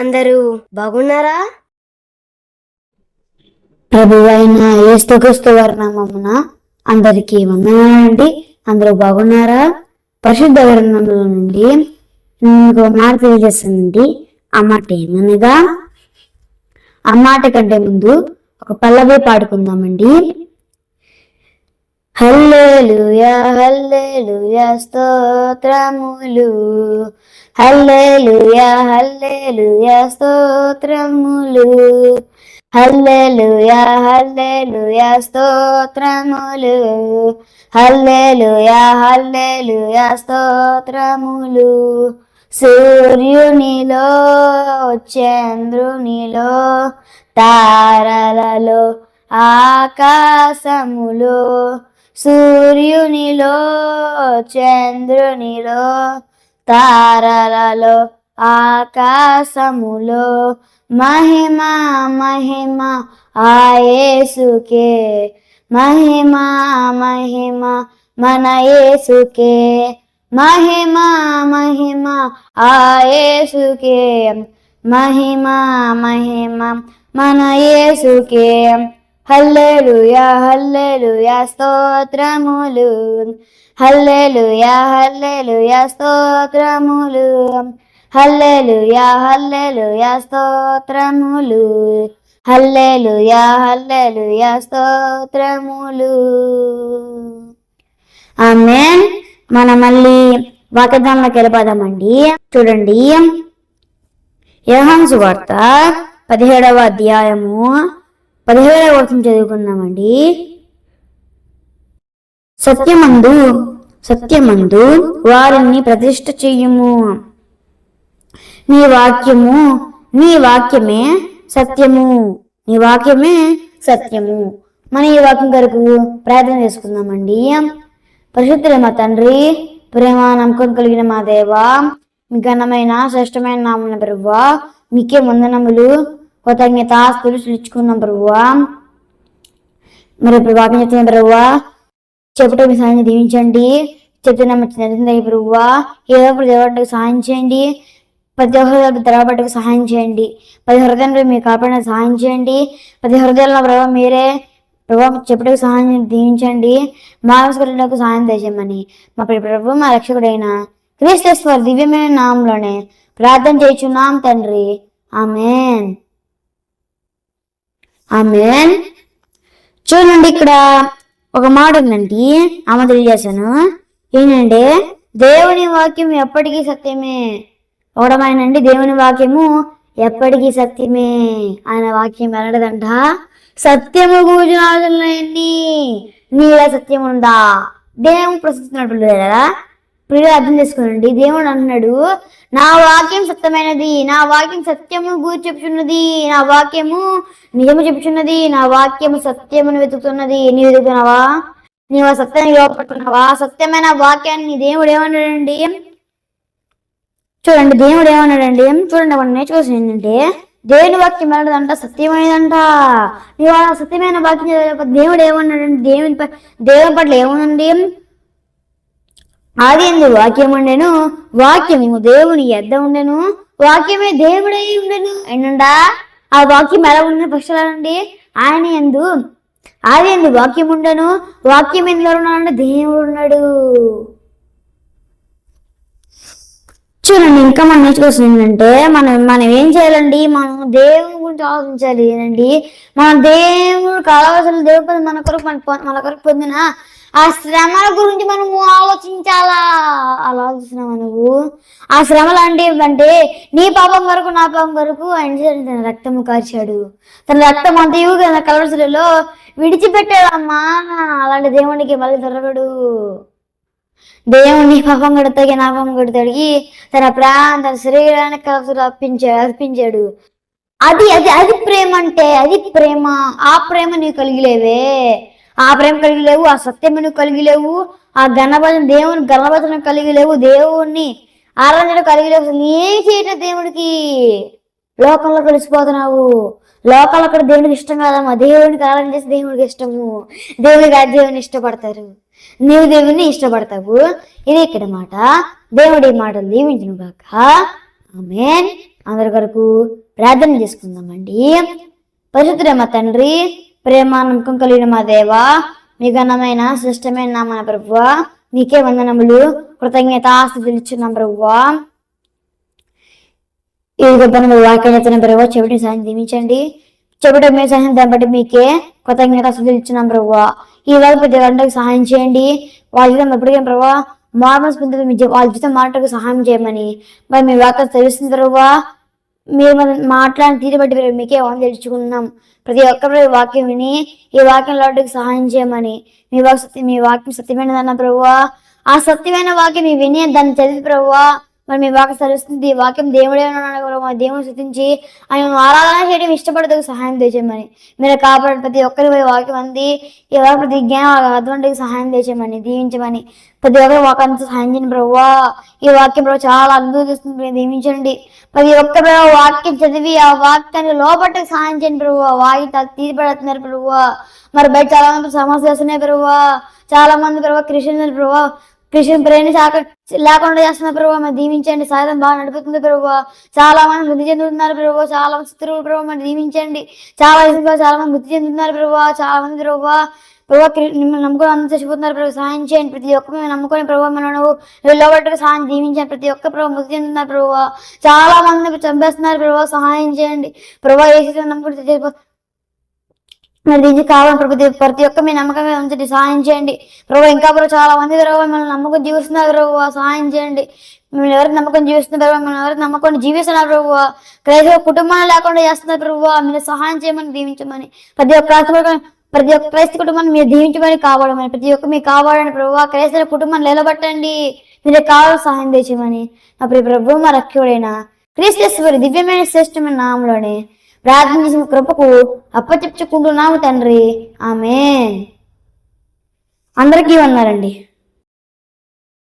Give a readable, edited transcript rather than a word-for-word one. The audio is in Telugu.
అందరూ బాగున్నారా? ప్రభువైన యేసుక్రీస్తు వారి నామమున అందరికీ వందనాలండి. అందరూ బాగున్నారా? పరిశుద్ధ గ్రంథంలో నుండి ఇంకో మాట తెలియజేస్తుందండి. ఆ మాట ఏమనగా, ఆ మాట కంటే ముందు ఒక పల్లవి పాడుకుందామండి. హల్లెలూయా హల్లెలూయా స్తోత్రములు, హల్లెలూయా హల్లెలూయా స్తోత్రములు, హల్లెలూయా హల్లెలూయా స్తోత్రములు, హల్లెలూయా హల్లెలూయా స్తోత్రములు. సూర్యునిలో చంద్రునిలో తారలలో ఆకాశములో, సూర్యునిలో చంద్రునిలో తారలలో ఆకాశములో మహిమ మహిమ ఆ యేసుకే, మహిమ మహిమ మన యేసుకే, మహిమ మహిమ ఆ యేసుకే, మహిమ మహిమ మన యేసుకే. హల్లెలూయా హల్లెలూయా స్తోత్రములు, హల్లెలూయా హల్లెలూయా స్తోత్రములు, హల్లెలూయా హల్లెలూయా స్తోత్రములు, హల్లెలూయా హల్లెలూయా స్తోత్రములు. ఆమేన్. మనం మళ్ళీ వాగ్దానంలోకి వెళ్ళిపోదామండి. చూడండి, యోహాను సువార్త 17వ అధ్యాయము 17వ వచనం చదువుకుందామండి. సత్యమందు సత్యమందు వారిని ప్రతిష్ఠ చెయ్యుము, నీ వాక్యమే సత్యము, నీ వాక్యమే సత్యము. మన ఈ వాక్యం కొరకు ప్రార్థన చేసుకుందామండి. పరిశుద్ధుల మా తండ్రి, ప్రేమ నమ్మకం కలిగిన మా దేవా, మీ ఘనమైన శ్రేష్టమైన నామమున ప్రభువా మీకే వందనములు, కృతజ్ఞతాస్తుతులు చెల్లించుకున్నాం ప్రభువా. మరి ఇప్పుడు వాక్యం చెప్తున్న ప్రభువా, చెప్పటం మీ సాయం దీవించండి. చెప్తున్నా నచ్చిన ప్రభువా, ఏదో ఒకటి దేవడానికి సహాయం చేయండి. ప్రతి హృదయాలకు తెరవబట్టకు సహాయం చేయండి. ప్రతి హృదయంలో మీరు కాపాడడానికి సహాయం చేయండి. ప్రతి హృదయాల్లో ప్రభావ మీరే ప్రభావం చెప్పటకు సహాయం దీవించండి. మానసిక సహాయం చేసేయమని మా ప్రభు మా రక్షకుడైన క్రీస్తు వారి దివ్యమైన నామంలోనే ప్రార్థన చేయుచున్నాం తండ్రి. ఆమేన్ ఆమేన్. చూడండి, ఇక్కడ ఒక మాట ఉందండి, ఆమె తెలియజేశాను. ఏంటంటే, దేవుని వాక్యం ఎప్పటికీ సత్యమే. ఒకడమైనండి, దేవుని వాక్యము ఎప్పటికీ సత్యమే. ఆయన వాక్యం వెళ్ళడదంట. సత్యము కూర్చుని నీలా సత్యం ఉందా? దేవుడు ప్రశ్నిస్తున్నట్టు కదా. ఇప్పుడు అర్థం చేసుకోనండి. దేవుడు అంటున్నాడు, నా వాక్యం సత్యమైనది, నా వాక్యం సత్యము గూర్చి చెప్పుచున్నది, నా వాక్యము నిజము చెప్పుచున్నది, నా వాక్యము సత్యమును వెతుకుతున్నది. నీవు వెతుకుతున్నావా? నీవు ఆ సత్యాన్ని లోపడుతున్నావా? సత్యమైన వాక్యాన్ని దేవుడు ఏమన్నాడండి? చూడండి, దేవుడు ఏమన్నాడండి? చూడండి, మనం నేర్చుకోవాల్సింది ఏంటంటే, దేవుని వాక్యం వెళ్ళదంట, సత్యమైనదంట. నీవు ఆ సత్యమైన వాక్యం దేవుడు ఏమన్నాడండి? దేవుని పట్ల ఏముందండి? ఆది యందు వాక్యం ఉండెను, వాక్యము దేవుని యొద్ద ఉండెను, వాక్యమే దేవుడై ఉండెను. ఏంటండా ఆ వాక్యం ఎలా ఉండని పక్షాలండి? ఆయన యందు ఆది యందు వాక్యం ఉండెను, వాక్యం ఎందులో ఉన్నాడంటే దేవుడు ఉన్నాడు. చూడండి, ఇంకా మనం నేర్చుకోవాల్సింది ఏంటంటే, మనం ఏం చేయాలండి? మనం దేవుని గురించి ఆలోచించాలి. ఏంటండి, మన దేవుడు కావాల్సిన దేవుడు మన కొరకు పొందిన ఆ శ్రమల గురించి మనము ఆలోచించాలా. అలా ఆలోచిస్తున్నావా నువ్వు? ఆ శ్రమలు అంటే నీ పాపం వరకు నా పాపం వరకు ఆయన తన రక్తము కార్చాడు. తన రక్తం అంతయు తన కలవరలో విడిచిపెట్టాడమ్మా. అలాంటి దేవునికి మళ్ళీ దొరకడు. దేవుని పాపం కడతాగి నా పాపం కడతాడికి తన తన శరీరానికి కలవరలు అర్పించాడు. అది అది అది ప్రేమ అంటే, అది ప్రేమ. ఆ ప్రేమ నీవు కలిగిలేవే, ఆ ప్రేమ కలిగి లేవు, ఆ సత్యమును కలిగి లేవు, ఆ దేవుని గణభజన కలిగి లేవు, దేవుణ్ణి ఆరాధన కలిగి లేవు. ఏం చేయటం దేవుడికి? లోకంలో కలిసిపోతున్నావు. లోకాలు అక్కడ దేవునికి ఇష్టం కాదమ్మా. దేవునికి ఆరాధన చేసి దేవుడికి ఇష్టము. దేవుని ఇష్టపడతారు. నీవు దేవుణ్ణి ఇష్టపడతావు. ఇది ఇక్కడ మాట. దేవుడి మాటలు దీవించును గాక. ఆమేన్. అందరి కొరకు ప్రార్థన చేసుకుందామండి. పరిశుద్ధుడైన మా తండ్రి, ప్రేమ నమ్మకం కలిగిన మా దేవా, మీ ఘనమైన శ్రేష్టమైన నామన ప్రభువా, మీకే వందనములు కృతజ్ఞతాస్తుతులు ఇచ్చున్నాం ప్రభువా. ఈ గొప్ప వాక్యం ప్రభావ చెవిటి సాయం దీవించండి. చెవిట మీ సహాయం దాన్ని బట్టి మీకే కృతజ్ఞతాస్తుతులు ఇచ్చున్నాం ప్రభువా. ఈ రోజు ప్రతి గంటకు సహాయం చేయండి. వాళ్ళ జీవితం ఎప్పటికైనా ప్రభావ మార్మల్స్ పొందుతూ వాళ్ళ జీవితం మాటకు సహాయం చేయమని మరి మీ వాక్యం తెలుస్తుంది ప్రభువా. మీరు మాట్లాడిన తీరు బట్టి మీకే వంద తెలుసుకున్నాం. ప్రతి ఒక్కరు వాక్యం విని ఈ వాక్యంలో సహాయం చేయమని మీ వాక్యం సత్యమైనదన్న ప్రభువా. ఆ సత్యమైన వాక్యం మీ విని దాన్ని చదివి ప్రభువా మరి మీ వాక్యం సరిస్తుంది. ఈ వాక్యం దేవుడే దేవుని స్థుతించి ఆయన ఆరాధన చేయడం ఇష్టపడదు సహాయం చేయమని మీరు కాపాడు. ప్రతి ఒక్కరి వాక్యం అంది ఈ వాక్యం ప్రతి జ్ఞానం అటువంటికి సహాయం చేయమని దీవించమని ప్రతి ఒక్కరి వాక్యానికి సహాయం చేయండి ప్రభువా. ఈ వాక్యం ప్రభు చాలా అనుభూతిస్తుంది, దీవించండి. ప్రతి ఒక్క వాక్యం చదివి ఆ వాక్యాన్ని లోపలికి సహాయం చేయండి ప్రభువా. వాక్యం తీర్పడుతున్నారు ప్రభువా. మరి బయట చాలా మంది సమస్యలు వస్తున్నాయి ప్రభువా. చాలా మంది ప్రభావ క్రిస్టియన్ ప్రభువా క్రిస్టియన్ ప్రేరణ లేకుండా చేస్తున్నారు ప్రభావ. మరి దీవించండి. సాయంత్రం బాగా నడుపుతుంది ప్రభావ. చాలా మంది మృతి చెందుతున్నారు ప్రభావ. చాలా మంది శత్రువులు ప్రభావ మరి దీవించండి. చాలా మంది మృతి చెందుతున్నారు ప్రభావ. చాలా మంది ప్రభావ మిమ్మల్ని నమ్ముకొని అందరూ చచ్చిపోతున్నారు ప్రభావ. సహాయం చేయండి. ప్రతి ఒక్క మేము నమ్ముకొని ప్రభావ మనం లోబట్టుకు సహాయం దీవించండి. ప్రతి ఒక్క ప్రభావ మృతి చెందుతున్నారు ప్రభావ. చాలా మంది చంపేస్తున్నారు ప్రభావ. సహాయం చేయండి ప్రభావ. ఏ నమ్ముకుంటే మరి దీనికి కావాలి ప్రతి ఒక్క మీ నమ్మకంగా ఉంచండి. సహాయం చేయండి ప్రభావ. ఇంకా ప్రభావ చాలా మంది ప్రభావ మిమ్మల్ని నమ్మకం జీవిస్తున్నారు ప్రభావ. సహాయం చేయండి. మిమ్మల్ని ఎవరికి నమ్మకం జీవిస్తున్నారు ప్రభావ. మిమ్మల్ని ఎవరికి నమ్మకం జీవిస్తున్నారు ప్రభావ. క్రైస్తవ కుటుంబాన్ని లేకుండా చేస్తున్నారు ప్రభావ. మీరు సహాయం చేయమని దీవించమని ప్రతి ఒక్క క్రైస్తవ కుటుంబాన్ని మీరు దీవించమని కావాడమని ప్రతి ఒక్క మీకు కావాలని ప్రభావ. క్రైస్తవ కుటుంబాన్ని నిలబట్టండి. మీరు కావాలి సహాయం చేయమని నా ప్రభు మా రక్షకుడైన క్రీస్తు దివ్యమైన శ్రేష్టమైన నామంలోనే ప్రార్థన చేసిన కృపకు అప్పచెప్పుకుంటున్నాము తండ్రి. ఆమేన్. అందరికీ ఉన్నారండి.